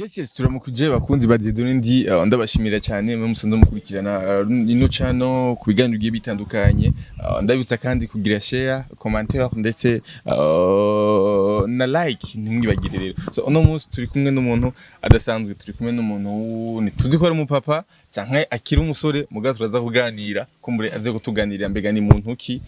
Yes, turamukuje bakunzi baziduni ndi ndabashimira cyane mwe musanze mukurikirana ino channel ku biganiro bigiye bitandukanye ndabitsa kandi kugira share commentaire ndetse na like ntimwibagire rero so uno munsi turi kumwe n'umuntu adasanzwe turi kumwe n'umuntu nituzi ko ari umupapa canke akiri umusore mugazo turaza kuganira kumbure aze kutuganirira mbega ni muntu ki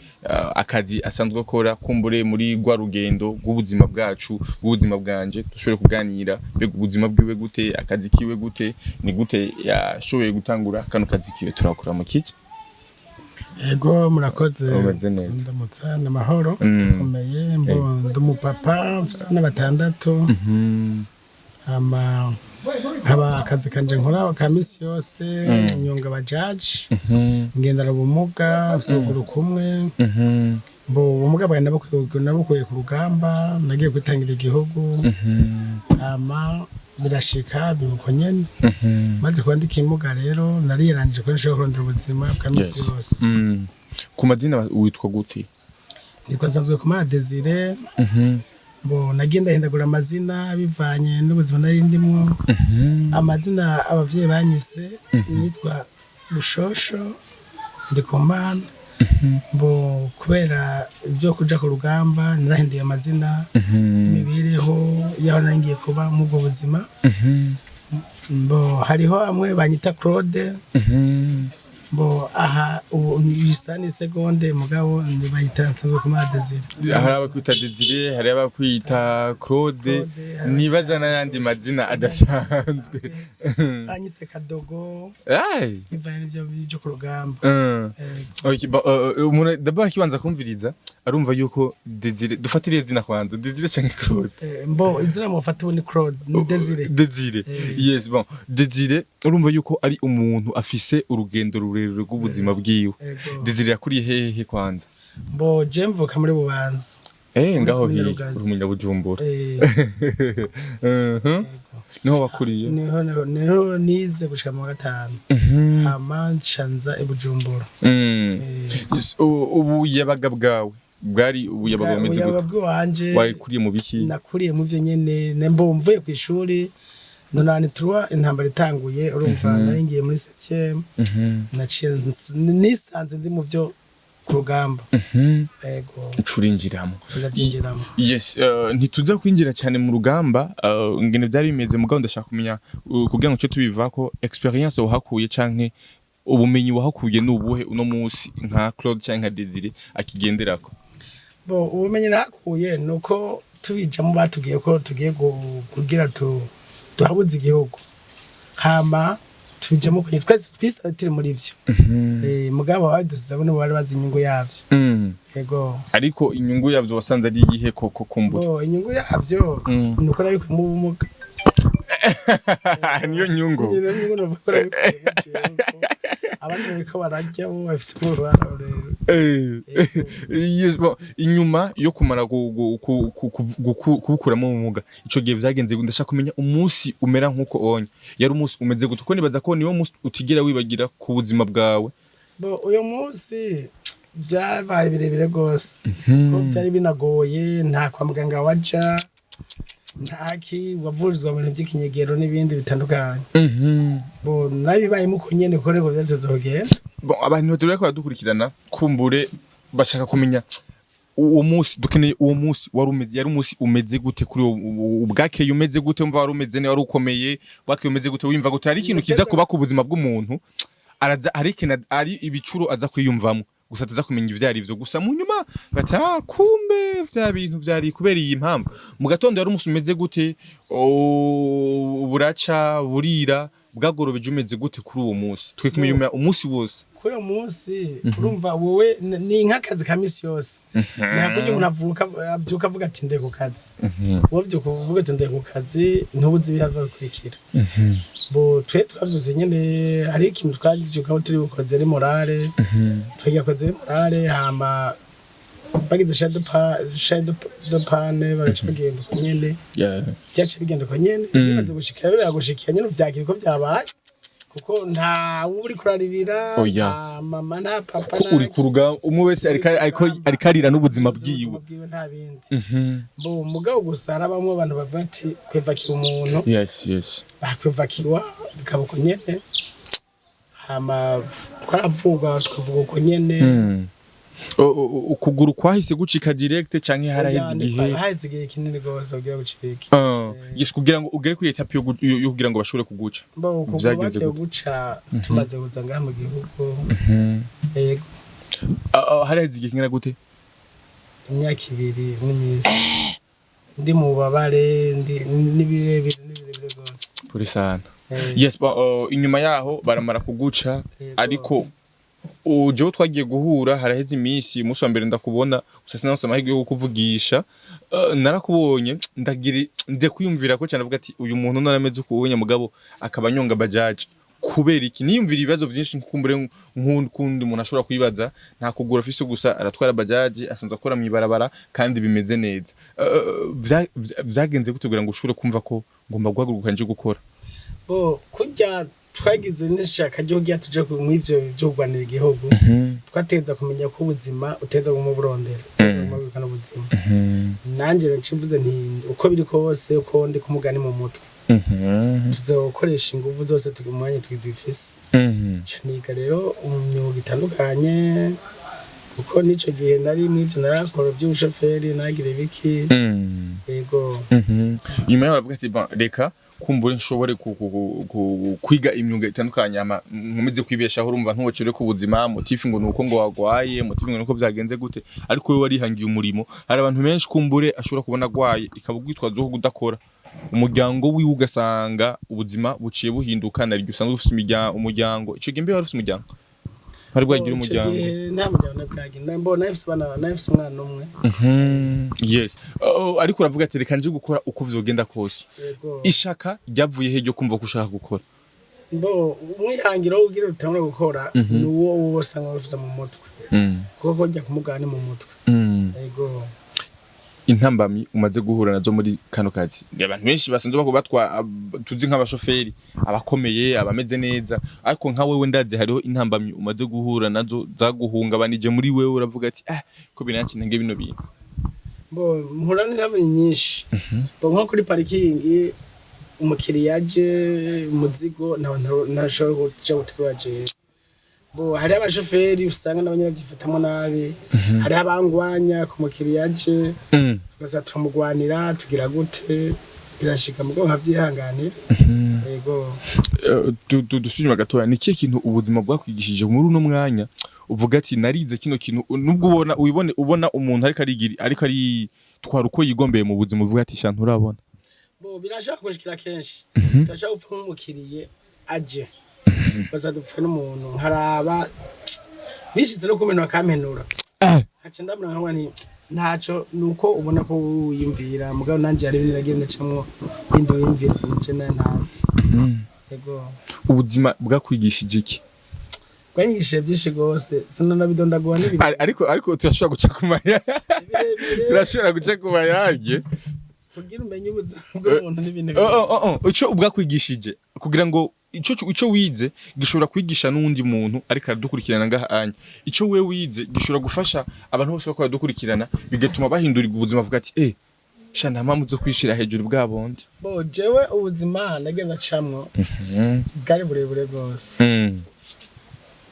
akazi asanzwe akora kumbure muri gwa rugendo rw'ubuzima bwacu rw'ubuzima bwanje dushobore kuganira mbega ubuzima bwiwe gute akazi kiwe gute ni gute yashoboye gutangura kano kazi kiwe turakura mu kici Ego murakoze ndamutsa n'amahoro komeye ndumupapa mfise n'abatandatu haba akazi kanje nkora ka misi yose nyonga bajaji ngendana ubumuga usuguru kumwe ubumuga bwa nabukuye ku rugamba nagiye kwitangira igihugu birashika bibuko nyene maze kwandika imuga rero nariyaranje ko nshobora kurondera ubuzima bwa misi yose ku mazina witwa gute niko sanzwe ku Desire nagenda hindagura amazina bivanye n'ubuzima nari ndimo amazina abavyeyi banyise nitwa Bushosho Ndikumana kubera ibyo kuja ku rugamba narahinduye amazina imibereho yaho nangiye kuba mu bwo buzima hariho amwe banyita Claude aha isani seconde mugabo bayita nsanzwe ku Desire hari abakwita Desire hari abakwita Claude nibaza n'ayandi mazina adasanzwe anyise Kadogo bivanye n'ibyo ku rugamba umuntu daba kibanza kumviriza arumva yuko Desire dufatire izina kwanza Desire canke Claude izina mufata ni Claude ni Desire yes Desire urumva yuko ari umuntu afise urugendo rurerure rw'ubuzima bwiwe Desire yakuriye hehe kwanza je mvuka muri Bubanza ngaho umunya bujumbura niho wakuriye niho nize gushika mu gatanu amancanza ibujumbura ubu yabaga bwawe bwari ubuyabaga bumeze bwanje wakuriye mu biki nakuriye mu byo nyene mvuye ku ishuri nonane tuwa intambara itanguye urumva naringiye muri 7e naciye nisanze ndi mu byo ku rugamba yego ucurinjiramo yes ntituza kwinjira cyane mu rugamba ngene byari bimeze mugabo ndashaka kumenya kugira ngo cyo tubivako experience wahakuye canke ubumenyi wahakuye n'ubuhe uno munsi nka Claude canke Desire akigenderako ubumenyi nahakuye nuko tubijamo batubwiye ko tugiye kugira tuhabuze igihugu hama tujemo kwenye twese turi muri ivyo mugabo wadusiza bone bari bazi inyungu yavyo yego ariko inyungu yavyo wasanze ari igihe koko kumbura inyungu yavyo nuko nabiko mu bumuga niyo nyungu abandi bariko barajya bo bafise uruhara yes inyuma yo kumara kubukuramo ubumuga ico gihe vyagenze ndashaka kumenya umunsi umera nkuko onye yari umunsi umeze gute ko nibaza ko niwo munsi utigera wibagira ku buzima bwawe uyo munsi byabaye birebire gose ko byari binagoye nta kwa muganga waja ntaki wavurizwa mu bintu by'ikinyegero n'ibindi bitandukanye nabibaye muko nyene ko rego byazozogera abantu batureka baradukurikirana kumbure bashaka kumenya uwo munsi dukeneye uwo munsi yari umunsi umeze gute kuri ubwake umeze gute umva wari umeze ne wari ukomeye bwake umeze gute wimva gute ari ikintu kiza kuba ku buzima bw'umuntu ari ibicuro aza kwiyumvamo gusa taza kumenya ivyari ivyo gusa mu nyuma bata kumbe vya bintu vyari kubera iyi impamvu mu gatondo yari umunsi umeze gute buraca burira bwagorobeje umeze gute kuri uwo munsi twe kumenya umunsi wose kuri uwo munsi urumva wowe ni nk'akazi ka misi yose ntabwo umuntu avyuka avuga ati ndeko kazi wowe byo kuvuga ati ndeko kazi ntubuzi bihava bikurikira twe twavuze nyene ari ikintu twagiye turi bukoze ari morale twagiye koze ari morale hama bagize shadow pane bagaca bagenda uko nyene byaca bigenda uko nyene bimaze gushikira biragushikiye nyene vyakira ko vyabaye kuko nta uri kuraririra nta mama nta papa ko uri kuruga umwe wese ariko arira n'ubuzima bwiwe nta bindi bo mugabo gusa arabamwe abantu bavuga ati kwevakiwa umuntu yes kwevakiwa bikaba uko nyene hama twavuga tukavuga uko nyene ukuguru kwahise gucika direct canke haraheze igihe kinini gose ugira gucika yes kugira ngo ugere kuri etape yo kugira ngo bashobore kuguca vyagenze guca tumaze kuza ngaha mu gihugu yego haraheze igihe kingana gute imyaka 2 n'imisi ndi mu babare nibirebire gose puri sana yes inyuma yaho baramara kuguca ariko ujo twagiye guhura haraheze imisi muso mbere ndakubona usase naho samahirwe yo kuvugisha narakubonye nde kwiyumvira ko cyane avuga ati uyu muntu narameze ukubonye mugabo akabanyonga bajaje kubera iki niyumvira ibibazo byinshi nkukumbure nk'undi umuntu ashobora kwibaza nta kugura afise gusa aratwara bajaje asanzwe akora mu ibarabara kandi bimeze neza byagenze gutegura ngo ushobore kumva ko ngomba guhaguruka nje gukora kujya twagize n'ishaka ryo giya tuje mu ivyo byo Rwanda igihugu twateza kumenya ko ubuzima uteza mu burondera mu bikana ubuzima nanje nacivuze nti uko biri kose uko ndi kumugani mu mutwe tuzokoresha ingufu zose tugumanye twizifise caniga rero umyuga itandukanye kuko nico gihe nari mw'ivyo narakora by'ubushoferi nagire biki yego nyuma yaho aravuga ati reka kumbure nshobore kwiga imyuga itandukanye nkomeze kwibeshaho urumva ntuwocere ku buzima motifu ngo nuko ngo wagwaye motifu ngo nuko byagenze gute ariko we warihangiye umurimo hari abantu benshi kumbure ashobora kubona gwaye ikabugwitwaza zo kudakora umuryango wiwe ugasanga ubuzima buciye buhinduka nari usanzwe ufite umuryango ico gembe wari ufite umuryango hari bwagira umuryango nta muryango nabwagenda mbona nafise umwana umwe yes ariko uravuga ati reka nje gukora uko vyogenda kose ishaka ryavuye he ryo kumva ko ushaka gukora umwihangiro ugira utangura gukora nuwo wose ngafite mu mutwe kuko njya kumugana mu mutwe yego intambamyi umaze guhura nazo muri kano kazi abantu benshi basanzwe batwa tuzi nk'abashoferi abakomeye abameze neza ariko nka wewe ndaze hariho intambamyi umaze guhura nazo zaguhungabanije muri wewe uravuga ati ko binankinenge bino bintu mpura n'intambamyi nyinshi nko kuri parking umukiriya aje umuzigo ntashobora kuja gutwaje hari abashoferi usanga nabanye bavyifatamo nabi hari abangwanya ku mukiriya aje tugaza turamugwanira tugira gute birashika mugabo nkavyihanganira yego dusubira gatoya ni kiye kintu ubuzima bwakwigishije muri uno mwanya uvuga ati narize kino kintu nubwo ubona umuntu ariko ari twara uko yigombeye mu buzima uvuga ati shantu urabona birashaka kushikira kenshi turashaka gupfa nk'umukiriye aje bazadupfa n'umuntu nkaraba bishize no kumena bakamenura hace ndabona nkabona nti ntaco nuko ubona ko wiyumvira mugabo nanje yari biragenda camwo bindi wiyumvira nje ntanzi yego ubuzima bwakwigishije iki bwanyigishije byinshi gose sinanabidondagwa n'ibintu ariko turashobora guca ku mayange kugira umenye ubuzima bw'umuntu n'ibintu ico ubwakwigishije kugira ngo ico wize gishobora kwigisha n'undi muntu ariko aradukurikirana ngahanye ico we wize gishobora gufasha abantu bose bakora dukurikirana bigatuma bahindura ubuzima avuga ati shana mpamvu zo kwishira hejuru bwabondi jewe ubuzima nagenda camwo bwari burebure gose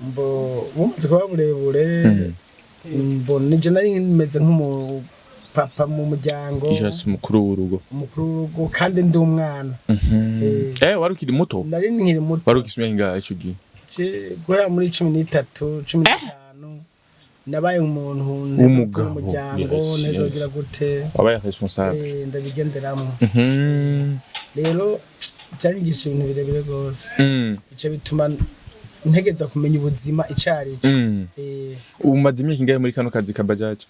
bumaze kuba burebure nije nari meze nk'umu papa mu muryango yes mukuru w'urugo kandi ndi umwana wari ukiri muto nari nkiri muto wari ukisumye ingahe ico gihe guhera muri 13 15 nabaye umuntu w'umugabo umuryango nezogira gute wabaye responsable ndabigenderamo rero cyanyigisha ibintu birebire gose ico bituma ntegeza kumenya ubuzima icari umaze imyaka ingahe muri kano kazi ka bajaje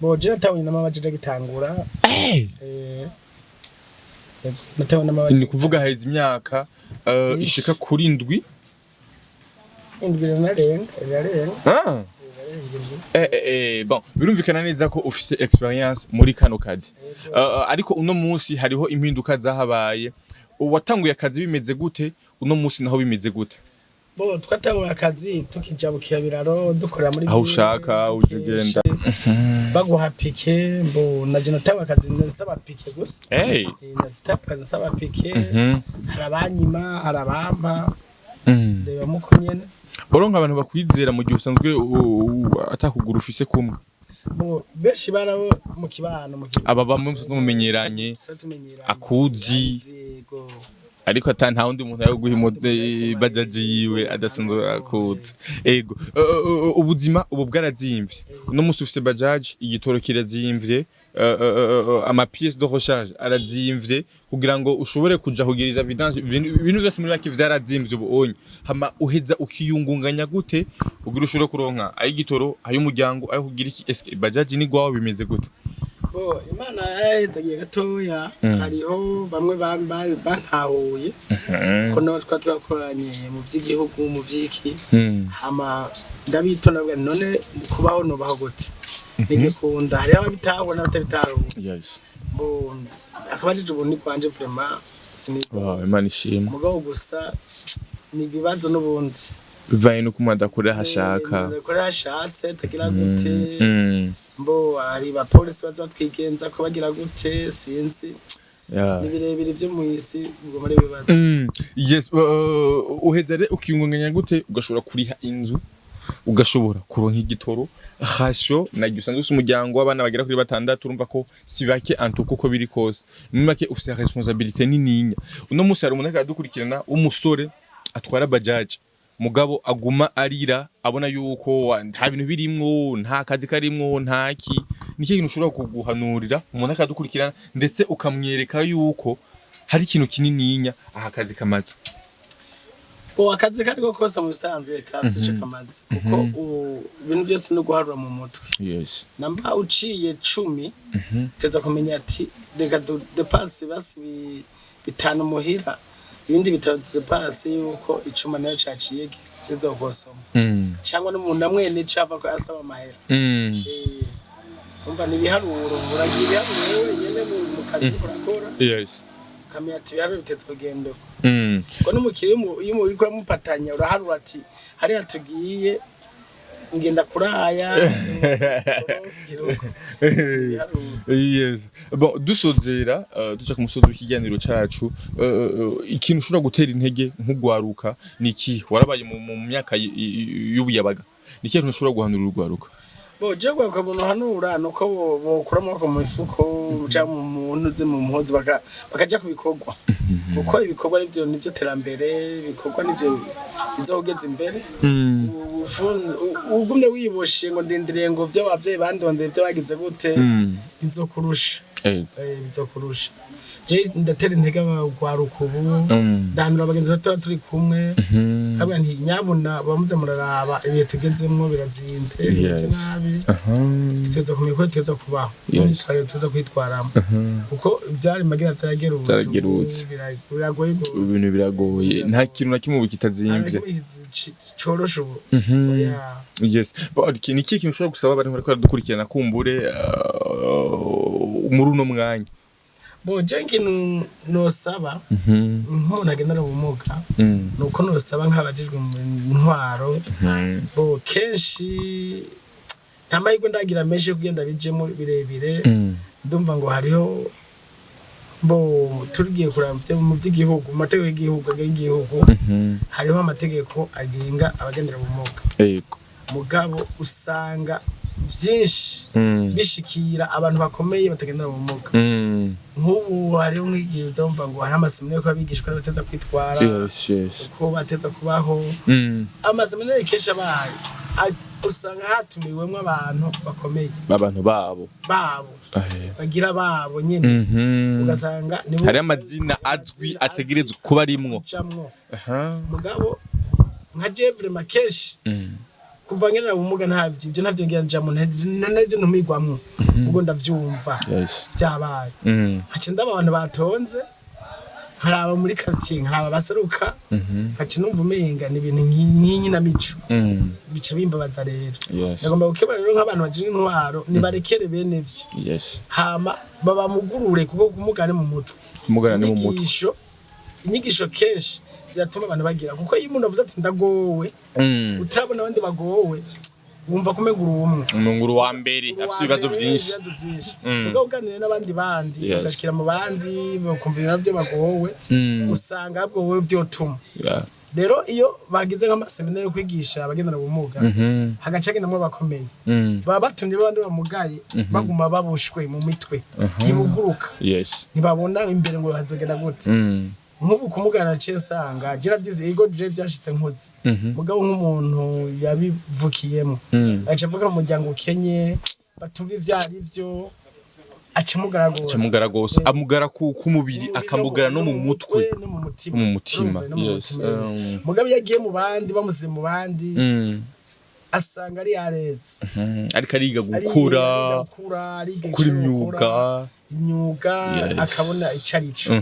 boje natawuye n'amabaje gitangura ni kuvuga haize imyaka ishika kuri indwi narenga bon birumvikana neza ko ufise experience muri kano kazi ariko uno munsi hariho impinduka zahabaye watanguye akazi bimeze gute uno munsi naho bimeze gute? Bo twatangura akazi tukijabukira biraro dukorera muri aho ushaka ugenda baguha pike mbo naje natangura akazi nsaba pike gusa natangura akazi nsaba pike harabanyima harabampa reba muko nyene boronka abantu bakwizera mu gihe usanzwe atakugura ufise kumwe bo beshi barabo mu kibano aba bamwe mumenyeranye akuzi ariko ata nta wundi muntu yo guha bajaji yiwe adasanzwe akuzi ego ubuzima ubu bwarazimvye no musi ufite bajaji igitoro kirazimvye ama pièces de recharge arazimvye kugira ngo ushobore kuja kugiriza vidange ibintu byose muri baki vyarazimvye ubonye hama uheza ukiyungunganya gute ugira ushobore kuronka ayi gitoro ayi umuryango ayi kugira iki eske bajaji ni gwawe bimeze gute? Bo Imana yahezagiye gatoya hariho bamwe bantahuye ko no twakoranye mu by'igihugu mu vyiki hama ndabitona bwa none kubaho no baho gute nigikunda hari ababitahura n'abatabitahura yes bo akabajije ubuni kwanje vraiment wow Imana ishimwe mugabo gusa ni bibazo n'ubundi bivaye no kumada kure hashaka kure hashatse tagira gute mbo ari ba police bazatwigenza ko bagira gute sinzi ni birebire byo mu isi ubwo muri bibazo yes uhezare ukiyungunganya gute ugashobora kuriha inzu ugashobora kuronka igitoro hasho nagiye usanzwe umuryango w'abana bagira kuri 6 urumva ko sibake antuko uko biri kose mumake ufite responsabilité nininya uno musi hari umuntu akadukurikirana umusore atwara bajaji mugabo aguma arira abona yuko nta bintu birimwo nta kazi karimwo ntaki niki kintu ushobora kuguhanurira umuntu akadukurikirana ndetse ukamwereka yuko hari ikintu kinininya aha kazi kamaze akazi kariko kose mu bisanzwe kafise kamaze kuko ibintu byose no guharura mu mutwe yes namba uciye 10 teza kumenya ati reka depense basi bitanu muhira ibindi bitatu depense yuko icuma nayo caciye teza gusoma cyangwa n'umuntu amwene cava ko asaba amahera umva ni biharuro buragira ibiharuro nyene mu kazi kurakora yes kamya ati biharuro bitetse kugenda ko n'umukiri iyo muri kwa mupatanya uraharura ati hari atugiye ngenda kuraya yes bon dusozera duca ku musozi w'ikiganiro cacu ikintu ushobora gutera intege nk'ugwaruka niki warabaye mu myaka y'ubuyabaga niki kintu ushobora guhanurira ugwaruka bo jegwa ko muntu hanura nuko bokura amaboko mu mifuko uca mu ntuze mu mpuzi bakaja kubikorwa kuko ibikorwa nivyo terambere ibikorwa nivyo bizogeza imbere ugumye wiboshe ngo ndindiriye ngo vyo abavyeyi bandondeye vyo bagize gute bizokurusha bizokurusha je ndatera intege abagwaruka ubu ndahanura abagenzi bato turi kumwe kabwa nti nyabuna bamuze muraraba ibihe tugezemwo birazimvye bimeze nabi tuza kumenya tuza kubaho tuza kwitwaramo kuko ivyari magira vyagerutse biragoye ibintu biragoye nta kintu na kimwe bikitazimvye corosho ubu yes but kintu ushobora gusaba abantu bariko baradukurikirana kumbure muri uno mwanya bo jengi nosaba umuntu agendera ubumuga nuko nosaba nk'abajijwe mu ntwaro bo kenshi ntamahirwe ndagira menshi kugenda bijemo birebire ndumva ngo hariho bo turigiye kuramvye mu by'igihugu amategeko y'igihugu hariho amategeko agenga abagendera ubumuga yego mugabo usanga byinshi bishikira abantu bakomeye batagendera ubumuga nk'ubu hariho nk'igihe uzumva ngo hari amaseminari ko abigishwa n'abateza kwitwara uko bateza kubaho amaseminari kenshi abaye usanga hatumiwemwo abantu bakomeye abantu babo bagira babo nyene ugasanga hari amazina azwi ategerezwa kuba arimwo mugabo nka Jevre Makeshi kuva ngena ubumuga ntavyo ntavyo ngenjamo nanaje ntumigwamwo ubwo ndavyumva byabaye hace ndaba abantu batonze haraba muri quartier haraba baseruka hace numva umenga ni ibintu nk'inyi na mico bica bimbabaza rero nagomba gukebara rero nk'abantu bajije intwaro ni barekere bene vyo hama baba mugurure kuko kumugane mu mutwe kumugane mu mutwe inyigisho kenshi ziratuma abantu bagira kuko iyo umuntu avuze ati ndagowe utarabona abandi bagowe wumva kumenga urumwe umunguru wa mbere afite ibibazo byinshi ubwo uganira n'abandi ugashikira mu bandi bakumvira navyo bagowe usanga ahubwo wowe vyotuma rero iyo bagize nk'amasemina yo kwigisha abagendana ubumuga hagaca hagendamwo bakomeye baba batumye babandi bamugaye baguma babushwe mu mitwe ntibuguruka ntibabona imbere ngo hazogenda gute nk'ubu kumugana naciye nsanga jira byize ego je byashitse nkuzi mugabo nk'umuntu yabivukiyemo aca avuga mu muryango ukenye batumva ivyari vyo acamugara gose amugara ku mubiri akamugara no mu mutwe no mu mutima mu mutima mugabo yagiye mu bandi bamuze mu bandi asanga ari yaretse ariko ariga gukura kuri imyuga akabona icarico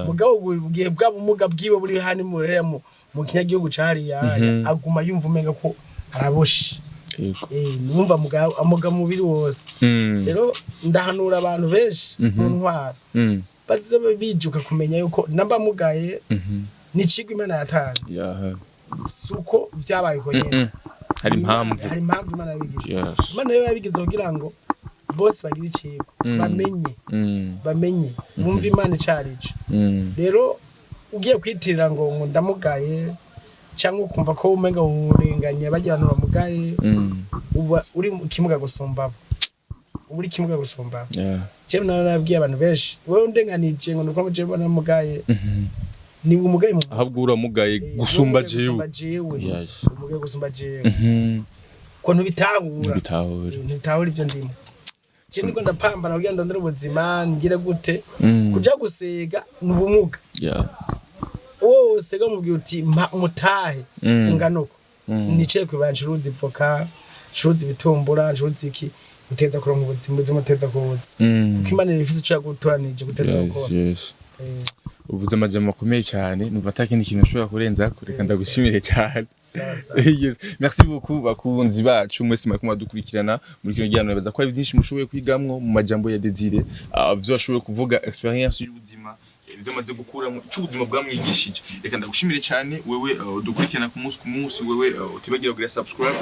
mugabo bugiye bw'abumuga bwiwe buri hani mu kinyagihugu cahariya aguma yumva umenga ko araboshe numva amuga mubiri wose rero ndahanura abantu benshi mu ntwara baze bijuka kumenya yuko namba mugaye n'icigwa Imana yatanze suko vyabaye ko nyene hari impamvu Imana yabigize Imana yabigize kugira ngo bose bagire icigwa bamenye bumva Imana icarico rero ugiye kwitirira ngo ndamugaye cyangwa ukumva ko umenga urenganya bagirana bamugaye uba uri kimuga gusumba uri kimuga gusumba cyo nabwiye abantu benshi wewe undenganije ngo nuko muje bona mugaye ni umugaye mu ahabwo uramugaye gusumba jewe umugaye gusumba jewe ko ntibitahura ivyo ndimo cyo niko ndapambana kugira ngo ndandire ubuzima ngire gute kuja gusega n'ubumuga wose gamubwiye uti mutahe unganuko nicaye kwibanje uruzi ivoka curuzi ibitumbura curuzi iki uteza kuronka ubuzima uteza kubuza kuko Imana ifise ico yagutoranije guteza gukora uvuze amajambo akomeye cyane numva atakindi kintu ushobora kurenza kureka ndagushimire cyane merci beaucoup bakunzi bacu mwese mwakumva dukurikirana muri kino gihano baza ko ari byinshi mushoboye kwigamwo mu majambo ya Desire byo ashoboye kuvuga experience y'ubuzima ivyo maze gukura mu cy'ubuzima bwamwigishije reka ndagushimire cyane wewe dukurikirana ku munsi wewe utibagira kugira subscribe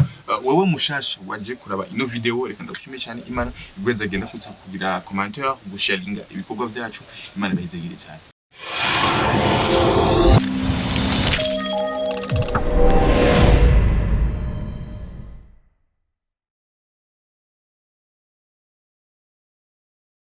wewe mushasha waje kuraba ino video reka ndagushimire cyane Imana igweza agenda kutsa kugira commentaire gusharinga ibikorwa byacu Imana bahezegire cyane